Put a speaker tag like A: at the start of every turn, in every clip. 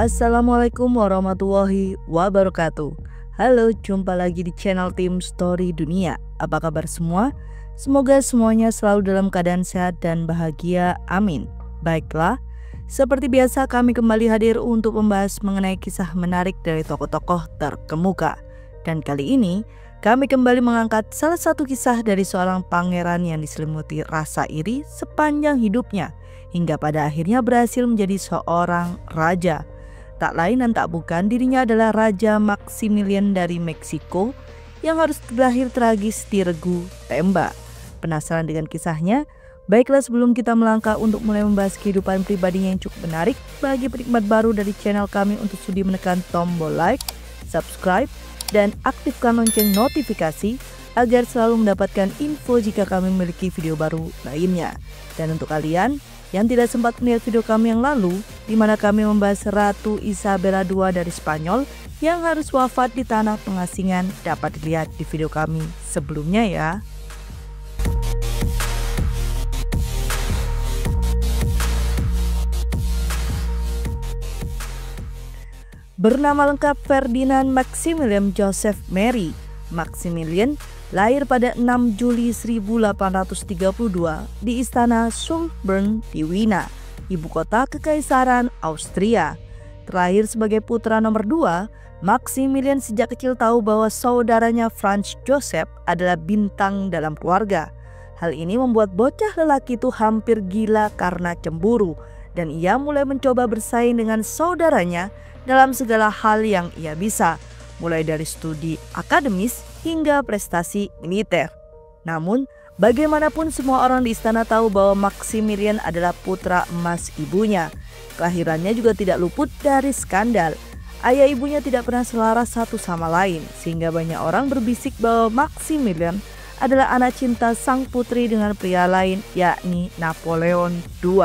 A: Assalamualaikum warahmatullahi wabarakatuh. Halo, jumpa lagi di channel Tim Story Dunia. Apa kabar semua? Semoga semuanya selalu dalam keadaan sehat dan bahagia, amin. Baiklah, seperti biasa kami kembali hadir untuk membahas mengenai kisah menarik dari tokoh-tokoh terkemuka. Dan kali ini kami kembali mengangkat salah satu kisah dari seorang pangeran yang diselimuti rasa iri sepanjang hidupnya, hingga pada akhirnya berhasil menjadi seorang raja. Tak lain dan tak bukan, dirinya adalah Raja Maximilian dari Meksiko yang harus berakhir tragis di regu tembak. Penasaran dengan kisahnya? Baiklah, sebelum kita melangkah untuk mulai membahas kehidupan pribadinya yang cukup menarik, bagi penikmat baru dari channel kami untuk sudi menekan tombol like, subscribe, dan aktifkan lonceng notifikasi agar selalu mendapatkan info jika kami memiliki video baru lainnya. Dan untuk kalian yang tidak sempat melihat video kami yang lalu, di mana kami membahas Ratu Isabella II dari Spanyol yang harus wafat di tanah pengasingan, dapat dilihat di video kami sebelumnya ya. Bernama lengkap Ferdinand Maximilian Joseph Mary. Maximilian lahir pada 6 Juli 1832 di Istana Schönbrunn di Wina, ibu kota Kekaisaran Austria. Terlahir sebagai putra nomor 2, Maximilian sejak kecil tahu bahwa saudaranya Franz Joseph adalah bintang dalam keluarga. Hal ini membuat bocah lelaki itu hampir gila karena cemburu, dan ia mulai mencoba bersaing dengan saudaranya dalam segala hal yang ia bisa, mulai dari studi akademis hingga prestasi militer. Namun, bagaimanapun semua orang di istana tahu bahwa Maximilian adalah putra emas ibunya. Kelahirannya juga tidak luput dari skandal. Ayah ibunya tidak pernah selaras satu sama lain, sehingga banyak orang berbisik bahwa Maximilian adalah anak cinta sang putri dengan pria lain, yakni Napoleon II.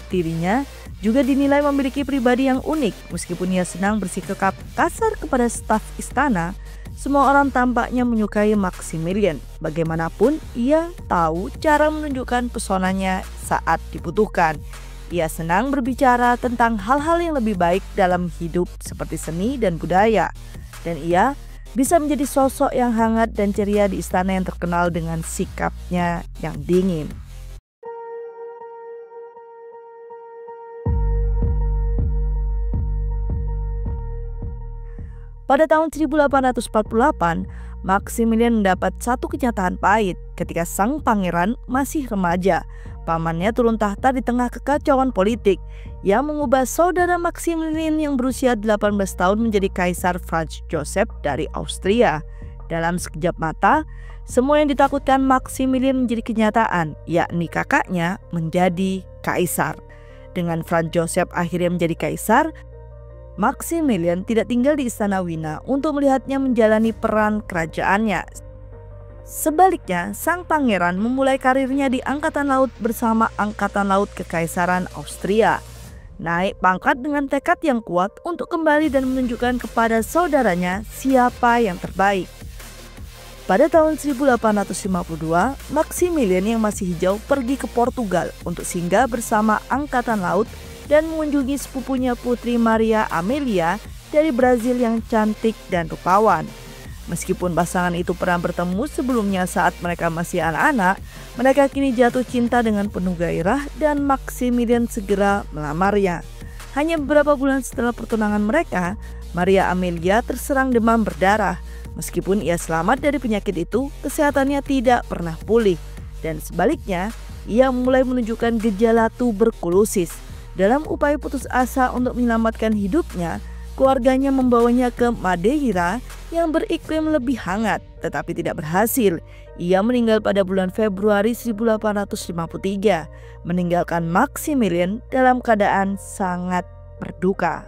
A: Dirinya juga dinilai memiliki pribadi yang unik. Meskipun ia senang bersikap kasar kepada staf istana, semua orang tampaknya menyukai Maximilian. Bagaimanapun, ia tahu cara menunjukkan pesonanya saat dibutuhkan. Ia senang berbicara tentang hal-hal yang lebih baik dalam hidup seperti seni dan budaya. Dan ia bisa menjadi sosok yang hangat dan ceria di istana yang terkenal dengan sikapnya yang dingin. Pada tahun 1848, Maximilian mendapat satu kenyataan pahit ketika sang pangeran masih remaja. Pamannya turun tahta di tengah kekacauan politik yang mengubah saudara Maximilian yang berusia 18 tahun menjadi Kaisar Franz Joseph dari Austria. Dalam sekejap mata, semua yang ditakutkan Maximilian menjadi kenyataan, yakni kakaknya menjadi kaisar. Dengan Franz Joseph akhirnya menjadi kaisar, Maximilian tidak tinggal di istana Wina untuk melihatnya menjalani peran kerajaannya. Sebaliknya, sang pangeran memulai karirnya di Angkatan Laut bersama Angkatan Laut Kekaisaran Austria. Naik pangkat dengan tekad yang kuat untuk kembali dan menunjukkan kepada saudaranya siapa yang terbaik. Pada tahun 1852, Maximilian yang masih hijau pergi ke Portugal untuk singgah bersama Angkatan Laut dan mengunjungi sepupunya Putri Maria Amelia dari Brazil yang cantik dan rupawan. Meskipun pasangan itu pernah bertemu sebelumnya saat mereka masih anak-anak, mereka kini jatuh cinta dengan penuh gairah dan Maximilian segera melamarnya. Hanya beberapa bulan setelah pertunangan mereka, Maria Amelia terserang demam berdarah. Meskipun ia selamat dari penyakit itu, kesehatannya tidak pernah pulih. Dan sebaliknya, ia mulai menunjukkan gejala tuberkulosis. Dalam upaya putus asa untuk menyelamatkan hidupnya, keluarganya membawanya ke Madeira yang beriklim lebih hangat, tetapi tidak berhasil. Ia meninggal pada bulan Februari 1853, meninggalkan Maximilian dalam keadaan sangat berduka.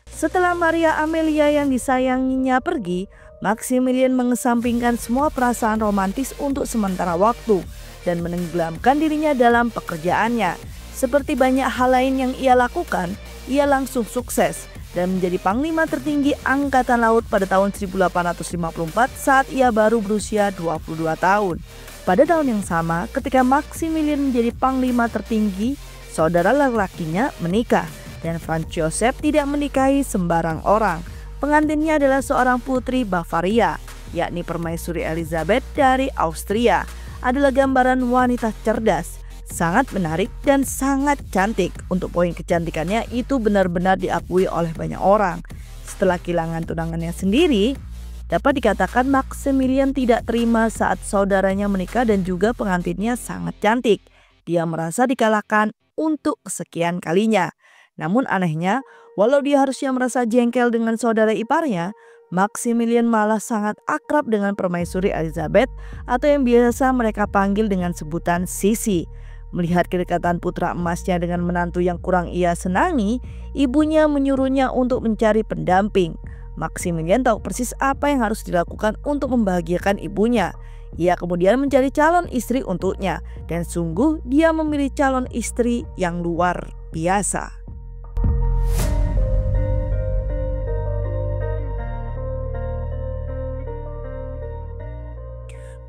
A: Setelah Maria Amelia yang disayanginya pergi, Maximilian mengesampingkan semua perasaan romantis untuk sementara waktu dan menenggelamkan dirinya dalam pekerjaannya. Seperti banyak hal lain yang ia lakukan, ia langsung sukses dan menjadi panglima tertinggi Angkatan Laut pada tahun 1854 saat ia baru berusia 22 tahun. Pada tahun yang sama, ketika Maximilian menjadi panglima tertinggi, saudara laki-lakinya menikah dan Franz Joseph tidak menikahi sembarang orang. Pengantinnya adalah seorang putri Bavaria, yakni Permaisuri Elizabeth dari Austria. Adalah gambaran wanita cerdas, sangat menarik dan sangat cantik. Untuk poin kecantikannya itu benar-benar diakui oleh banyak orang. Setelah kehilangan tunangannya sendiri, dapat dikatakan Maximilian tidak terima saat saudaranya menikah dan juga pengantinnya sangat cantik. Dia merasa dikalahkan untuk kesekian kalinya. Namun anehnya, walau dia harusnya merasa jengkel dengan saudara iparnya, Maximilian malah sangat akrab dengan Permaisuri Elizabeth atau yang biasa mereka panggil dengan sebutan Sisi. Melihat kedekatan putra emasnya dengan menantu yang kurang ia senangi, ibunya menyuruhnya untuk mencari pendamping. Maximilian tahu persis apa yang harus dilakukan untuk membahagiakan ibunya. Ia kemudian mencari calon istri untuknya, dan sungguh dia memilih calon istri yang luar biasa.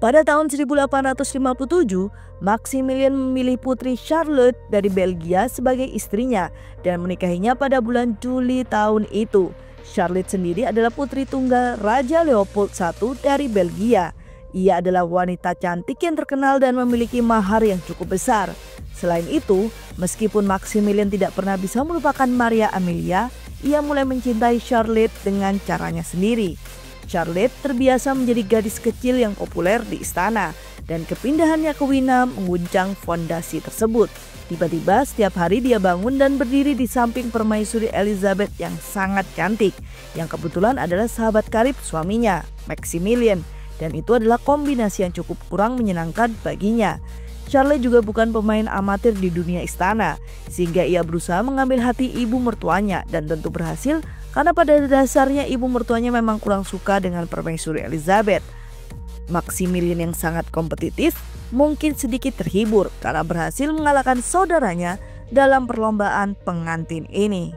A: Pada tahun 1857, Maximilian memilih putri Charlotte dari Belgia sebagai istrinya dan menikahinya pada bulan Juli tahun itu. Charlotte sendiri adalah putri tunggal Raja Leopold I dari Belgia. Ia adalah wanita cantik yang terkenal dan memiliki mahar yang cukup besar. Selain itu, meskipun Maximilian tidak pernah bisa melupakan Maria Amelia, ia mulai mencintai Charlotte dengan caranya sendiri. Charlotte terbiasa menjadi gadis kecil yang populer di istana, dan kepindahannya ke Wina mengguncang fondasi tersebut. Tiba-tiba setiap hari dia bangun dan berdiri di samping Permaisuri Elizabeth yang sangat cantik, yang kebetulan adalah sahabat karib suaminya, Maximilian, dan itu adalah kombinasi yang cukup kurang menyenangkan baginya. Charlotte juga bukan pemain amatir di dunia istana, sehingga ia berusaha mengambil hati ibu mertuanya dan tentu berhasil karena pada dasarnya ibu mertuanya memang kurang suka dengan Permaisuri Elizabeth. Maximilian yang sangat kompetitif mungkin sedikit terhibur karena berhasil mengalahkan saudaranya dalam perlombaan pengantin ini.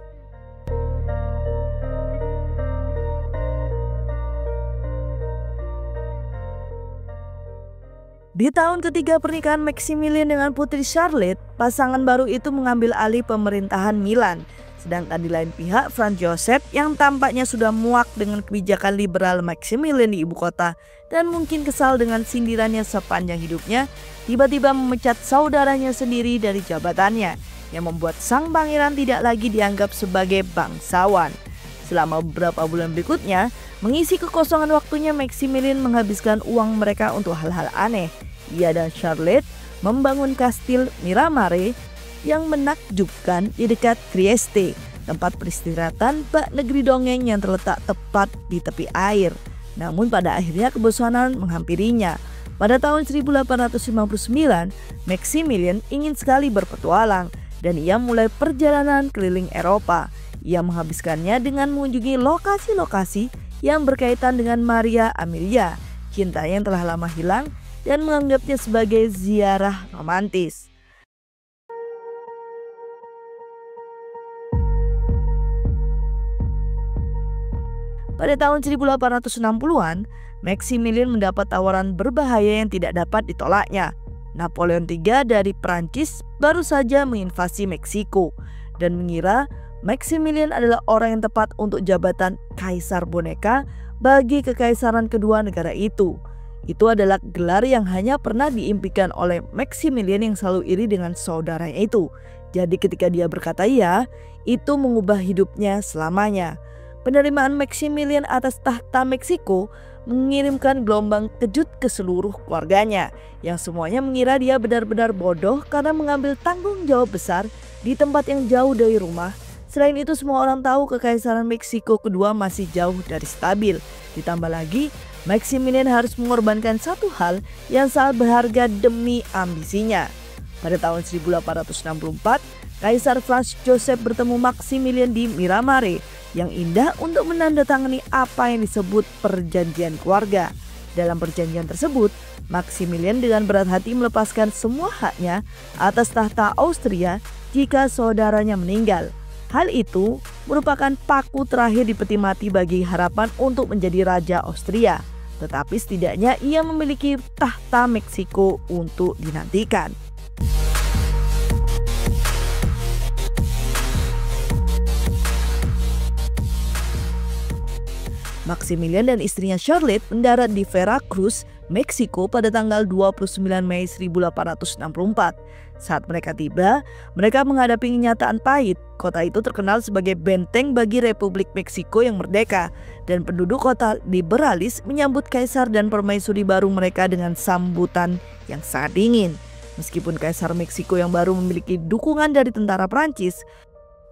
A: Di tahun ketiga pernikahan Maximilian dengan putri Charlotte, pasangan baru itu mengambil alih pemerintahan Milan. Sedangkan di lain pihak, Franz Joseph yang tampaknya sudah muak dengan kebijakan liberal Maximilian di ibu kota dan mungkin kesal dengan sindirannya sepanjang hidupnya, tiba-tiba memecat saudaranya sendiri dari jabatannya, yang membuat sang pangeran tidak lagi dianggap sebagai bangsawan. Selama beberapa bulan berikutnya, mengisi kekosongan waktunya, Maximilian menghabiskan uang mereka untuk hal-hal aneh. Ia dan Charlotte membangun kastil Miramare yang menakjubkan di dekat Trieste, tempat peristirahatan bak negeri dongeng yang terletak tepat di tepi air. Namun pada akhirnya kebosanan menghampirinya. Pada tahun 1859, Maximilian ingin sekali berpetualang dan ia mulai perjalanan keliling Eropa. Ia menghabiskannya dengan mengunjungi lokasi-lokasi yang berkaitan dengan Maria Amelia, cinta yang telah lama hilang, dan menganggapnya sebagai ziarah romantis. Pada tahun 1860-an, Maximilian mendapat tawaran berbahaya yang tidak dapat ditolaknya. Napoleon III dari Prancis baru saja menginvasi Meksiko dan mengira Maximilian adalah orang yang tepat untuk jabatan Kaisar Boneka bagi kekaisaran kedua negara itu. Itu adalah gelar yang hanya pernah diimpikan oleh Maximilian yang selalu iri dengan saudaranya itu. Jadi ketika dia berkata iya, itu mengubah hidupnya selamanya. Penerimaan Maximilian atas tahta Meksiko mengirimkan gelombang kejut ke seluruh keluarganya, yang semuanya mengira dia benar-benar bodoh karena mengambil tanggung jawab besar di tempat yang jauh dari rumah. Selain itu, semua orang tahu kekaisaran Meksiko kedua masih jauh dari stabil. Ditambah lagi, Maximilian harus mengorbankan satu hal yang sangat berharga demi ambisinya. Pada tahun 1864, Kaisar Franz Joseph bertemu Maximilian di Miramare yang indah untuk menandatangani apa yang disebut perjanjian keluarga. Dalam perjanjian tersebut, Maximilian dengan berat hati melepaskan semua haknya atas tahta Austria jika saudaranya meninggal. Hal itu merupakan paku terakhir di peti mati bagi harapan untuk menjadi Raja Austria. Tetapi setidaknya ia memiliki tahta Meksiko untuk dinantikan. Maximilian dan istrinya Charlotte mendarat di Veracruz, Meksiko pada tanggal 29 Mei 1864. Saat mereka tiba, mereka menghadapi kenyataan pahit. Kota itu terkenal sebagai benteng bagi Republik Meksiko yang merdeka, dan penduduk kota liberalis menyambut kaisar dan permaisuri baru mereka dengan sambutan yang sangat dingin. Meskipun kaisar Meksiko yang baru memiliki dukungan dari tentara Prancis,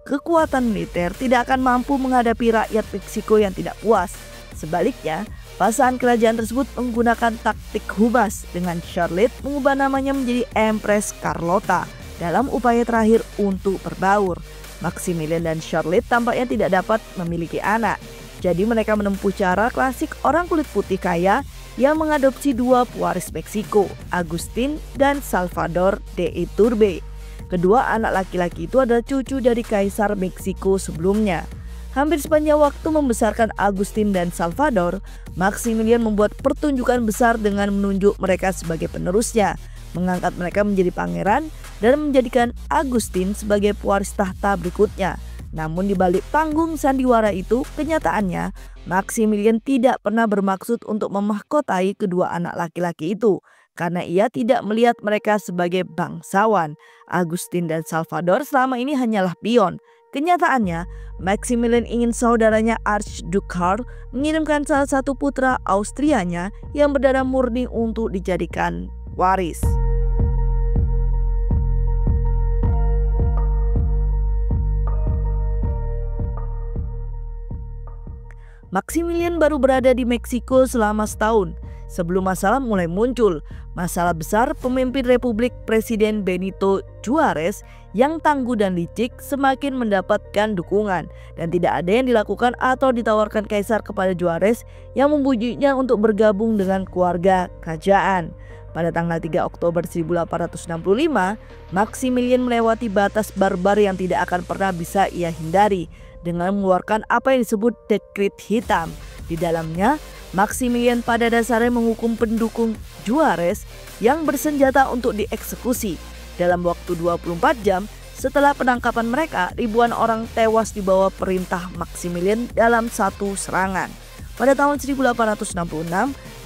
A: kekuatan militer tidak akan mampu menghadapi rakyat Meksiko yang tidak puas. Sebaliknya, pasangan kerajaan tersebut menggunakan taktik hubas dengan Charlotte mengubah namanya menjadi Empress Carlota dalam upaya terakhir untuk berbaur. Maximilian dan Charlotte tampaknya tidak dapat memiliki anak. Jadi mereka menempuh cara klasik orang kulit putih kaya yang mengadopsi dua pewaris Meksiko, Agustin dan Salvador de Iturbide. Kedua anak laki-laki itu adalah cucu dari Kaisar Meksiko sebelumnya. Hampir sepanjang waktu membesarkan Agustin dan Salvador, Maximilian membuat pertunjukan besar dengan menunjuk mereka sebagai penerusnya, mengangkat mereka menjadi pangeran, dan menjadikan Agustin sebagai pewaris tahta berikutnya. Namun di balik panggung sandiwara itu, kenyataannya Maximilian tidak pernah bermaksud untuk memahkotai kedua anak laki-laki itu, karena ia tidak melihat mereka sebagai bangsawan. Agustin dan Salvador selama ini hanyalah pion. Kenyataannya, Maximilian ingin saudaranya Archduke Karl mengirimkan salah satu putra Austrianya yang berdarah murni untuk dijadikan waris. Maximilian baru berada di Meksiko selama setahun. Sebelum masalah mulai muncul, masalah besar pemimpin Republik Presiden Benito Juarez yang tangguh dan licik semakin mendapatkan dukungan, dan tidak ada yang dilakukan atau ditawarkan Kaisar kepada Juarez yang membujuknya untuk bergabung dengan keluarga kerajaan. Pada tanggal 3 Oktober 1865, Maximilian melewati batas barbar yang tidak akan pernah bisa ia hindari dengan mengeluarkan apa yang disebut dekret hitam. Di dalamnya, Maximilian pada dasarnya menghukum pendukung Juarez yang bersenjata untuk dieksekusi. Dalam waktu 24 jam setelah penangkapan mereka, ribuan orang tewas di bawah perintah Maximilian dalam satu serangan. Pada tahun 1866,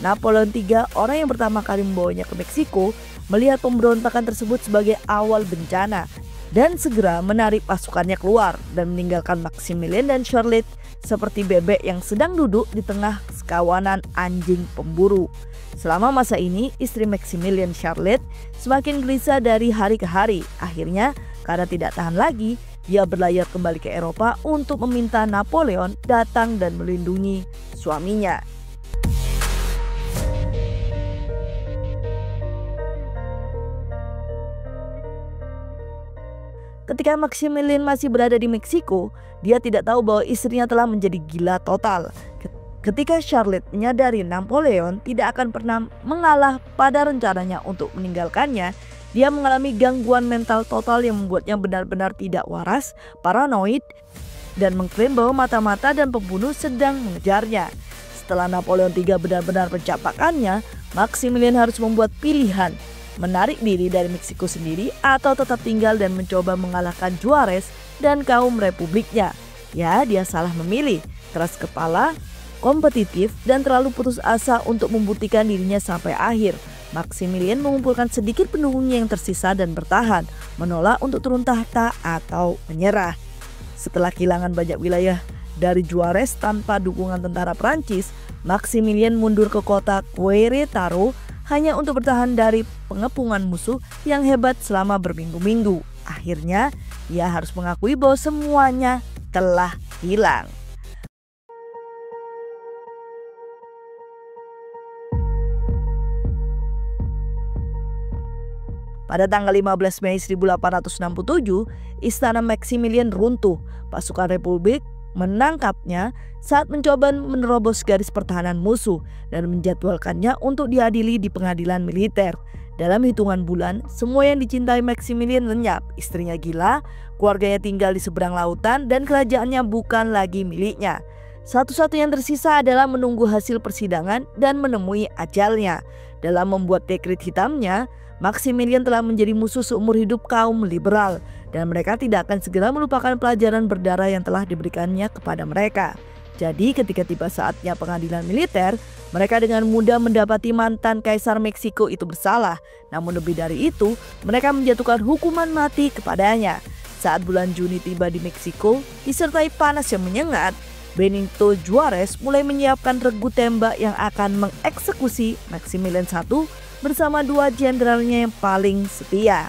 A: Napoleon III, orang yang pertama kali membawanya ke Meksiko, melihat pemberontakan tersebut sebagai awal bencana dan segera menarik pasukannya keluar dan meninggalkan Maximilian dan Charlotte seperti bebek yang sedang duduk di tengah sekawanan anjing pemburu. Selama masa ini, istri Maximilian, Charlotte, semakin gelisah dari hari ke hari. Akhirnya, karena tidak tahan lagi, dia berlayar kembali ke Eropa untuk meminta Napoleon datang dan melindungi suaminya. Ketika Maximilian masih berada di Meksiko, dia tidak tahu bahwa istrinya telah menjadi gila total. Ketika Charlotte menyadari Napoleon tidak akan pernah mengalah pada rencananya untuk meninggalkannya, dia mengalami gangguan mental total yang membuatnya benar-benar tidak waras, paranoid, dan mengklaim bahwa mata-mata dan pembunuh sedang mengejarnya. Setelah Napoleon III benar-benar mencapakannya, Maximilian harus membuat pilihan, menarik diri dari Meksiko sendiri atau tetap tinggal dan mencoba mengalahkan Juarez dan kaum republiknya. Ya, dia salah memilih, keras kepala, kompetitif, dan terlalu putus asa untuk membuktikan dirinya sampai akhir. Maximilian mengumpulkan sedikit pendukungnya yang tersisa dan bertahan, menolak untuk turun tahta atau menyerah. Setelah kehilangan banyak wilayah dari Juarez tanpa dukungan tentara Prancis, Maximilian mundur ke kota Querétaro hanya untuk bertahan dari pengepungan musuh yang hebat selama berminggu-minggu. Akhirnya, ia harus mengakui bahwa semuanya telah hilang. Pada tanggal 15 Mei 1867, istana Maximilian runtuh. Pasukan Republik menangkapnya saat mencoba menerobos garis pertahanan musuh dan menjadwalkannya untuk diadili di pengadilan militer. Dalam hitungan bulan, semua yang dicintai Maximilian lenyap. Istrinya gila, Keluarganya tinggal di seberang lautan dan kerajaannya bukan lagi miliknya. Satu-satunya yang tersisa adalah menunggu hasil persidangan dan menemui ajalnya. Dalam membuat dekret hitamnya, Maximilian telah menjadi musuh seumur hidup kaum liberal dan mereka tidak akan segera melupakan pelajaran berdarah yang telah diberikannya kepada mereka. Jadi ketika tiba saatnya pengadilan militer, mereka dengan mudah mendapati mantan Kaisar Meksiko itu bersalah. Namun lebih dari itu, mereka menjatuhkan hukuman mati kepadanya. Saat bulan Juni tiba di Meksiko, disertai panas yang menyengat, Benito Juarez mulai menyiapkan regu tembak yang akan mengeksekusi Maximilian I bersama dua jenderalnya yang paling setia.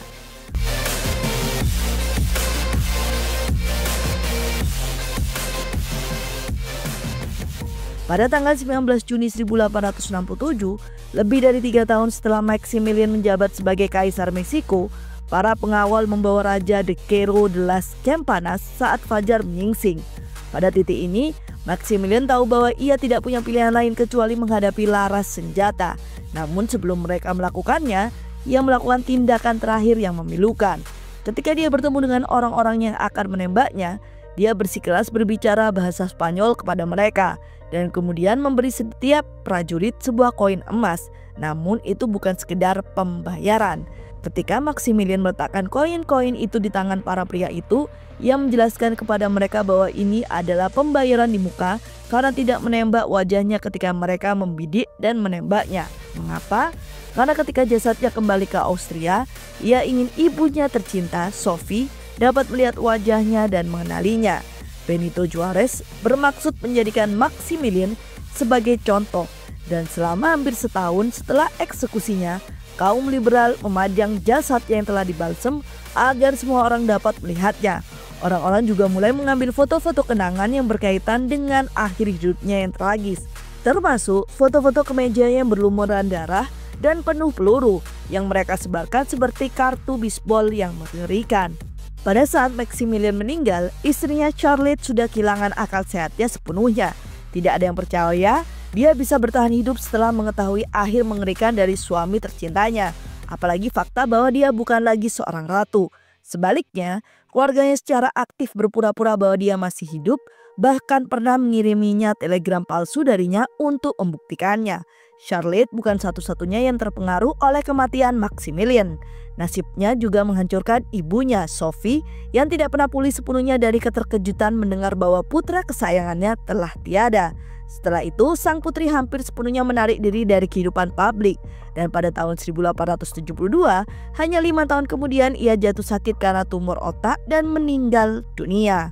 A: Pada tanggal 19 Juni 1867, lebih dari 3 tahun setelah Maximilian menjabat sebagai Kaisar Meksiko, para pengawal membawa Raja de Hierro de las Campanas saat fajar menyingsing. Pada titik ini, Maximilian tahu bahwa ia tidak punya pilihan lain kecuali menghadapi laras senjata. Namun sebelum mereka melakukannya, ia melakukan tindakan terakhir yang memilukan. Ketika dia bertemu dengan orang-orang yang akan menembaknya, dia bersikeras berbicara bahasa Spanyol kepada mereka dan kemudian memberi setiap prajurit sebuah koin emas. Namun itu bukan sekedar pembayaran. Ketika Maximilian meletakkan koin-koin itu di tangan para pria itu, ia menjelaskan kepada mereka bahwa ini adalah pembayaran di muka karena tidak menembak wajahnya ketika mereka membidik dan menembaknya. Mengapa? Karena ketika jasadnya kembali ke Austria, ia ingin ibunya tercinta, Sophie, dapat melihat wajahnya dan mengenalinya. Benito Juarez bermaksud menjadikan Maximilian sebagai contoh, dan selama hampir setahun setelah eksekusinya, kaum liberal memajang jasadnya yang telah dibalsem agar semua orang dapat melihatnya. Orang-orang juga mulai mengambil foto-foto kenangan yang berkaitan dengan akhir hidupnya yang tragis, termasuk foto-foto kemeja yang berlumuran darah dan penuh peluru yang mereka sebarkan seperti kartu bisbol yang mengerikan. Pada saat Maximilian meninggal, istrinya Charlotte sudah kehilangan akal sehatnya sepenuhnya. Tidak ada yang percaya dia bisa bertahan hidup setelah mengetahui akhir mengerikan dari suami tercintanya. Apalagi fakta bahwa dia bukan lagi seorang ratu. Sebaliknya, keluarganya secara aktif berpura-pura bahwa dia masih hidup, bahkan pernah mengiriminya telegram palsu darinya untuk membuktikannya. Charlotte bukan satu-satunya yang terpengaruh oleh kematian Maximilian. Nasibnya juga menghancurkan ibunya, Sophie, yang tidak pernah pulih sepenuhnya dari keterkejutan mendengar bahwa putra kesayangannya telah tiada. Setelah itu, sang putri hampir sepenuhnya menarik diri dari kehidupan publik. Dan pada tahun 1872, hanya 5 tahun kemudian ia jatuh sakit karena tumor otak dan meninggal dunia.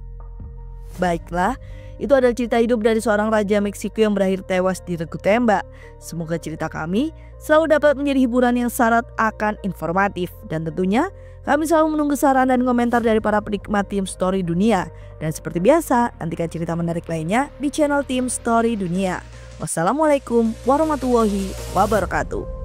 A: Baiklah, itu adalah cerita hidup dari seorang raja Meksiko yang berakhir tewas di regu tembak. Semoga cerita kami selalu dapat menjadi hiburan yang syarat akan informatif. Dan tentunya kami selalu menunggu saran dan komentar dari para penikmat Tim Story Dunia. Dan seperti biasa, nantikan cerita menarik lainnya di channel Tim Story Dunia. Wassalamualaikum warahmatullahi wabarakatuh.